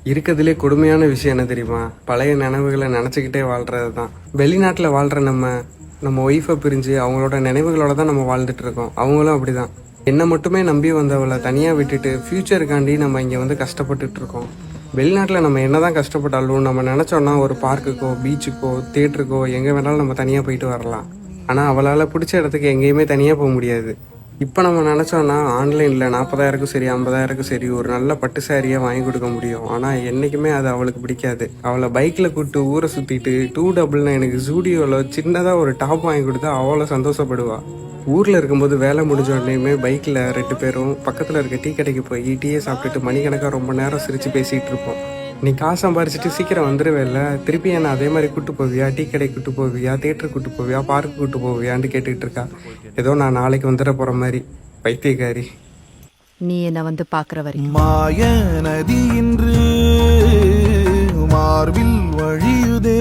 இருக்கிறதுலே கொடுமையான விஷயம் என்ன தெரியுமா? பழைய நினைவுகளை நினச்சிக்கிட்டே வாழ்கிறது தான். வெளிநாட்டில் வாழ்கிற நம்ம ஒய்ஃபை பிரிஞ்சு அவங்களோட நினைவுகளோட தான் நம்ம வாழ்ந்துட்டு இருக்கோம். அவங்களும் அப்படிதான். என்னை மட்டுமே நம்பி வந்தவளை தனியாக விட்டுட்டு ஃப்யூச்சருக்காண்டி நம்ம இங்கே வந்து கஷ்டப்பட்டுட்டு இருக்கோம். வெளிநாட்டில் நம்ம என்னதான் கஷ்டப்பட்டாலும் நம்ம நினச்சோன்னா ஒரு பார்க்குக்கோ பீச்சுக்கோ தேட்டருக்கோ எங்கே வேணாலும் நம்ம தனியாக போயிட்டு வரலாம். ஆனால் அவளால் பிடிச்ச இடத்துக்கு எங்கேயுமே தனியாக போக முடியாது. இப்போ நம்ம நினச்சோன்னா ஆன்லைனில் 40,000க்கும் சரி 50,000க்கும் சரி ஒரு நல்ல பட்டு சாரியாக வாங்கி கொடுக்க முடியும். ஆனால் என்றைக்குமே அது அவளுக்கு பிடிக்காது. அவளை பைக்கில் கூப்பிட்டு ஊரை சுற்றிட்டு 299க்கு ஜூடியோவில் சின்னதாக ஒரு டாப் வாங்கி கொடுத்தா அவ்வளோ சந்தோஷப்படுவா. ஊரில் இருக்கும்போது வேலை முடிஞ்ச உடனேயுமே பைக்கில் 2 பேரும் பக்கத்தில் இருக்க டீ கடைக்கு போய் டீயே சாப்பிட்டுட்டு மணிக்கணக்காக ரொம்ப நேரம் சிரித்து பேசிகிட்டு இருப்போம். நீ காசு சம்பாரிச்சிட்டு சீக்கிரம் வந்துடுவேல்ல, திருப்பி என்ன அதே மாதிரி கூட்டு போவியா, டீ கடைக்கு கூட்டு போவியா, தேட்டருக்கு கூட்டு போவியா, பார்க்கு கூட்டு போவியான்னு கேட்டுக்கிட்டு இருக்கா. ஏதோ நான் நாளைக்கு வந்துட போகிற மாதிரி. பைத்தியக்காரி. நீ என்ன வந்து பார்க்குற வரைக்கும் மாய நதி இன்று மார்பில் வழியுதே.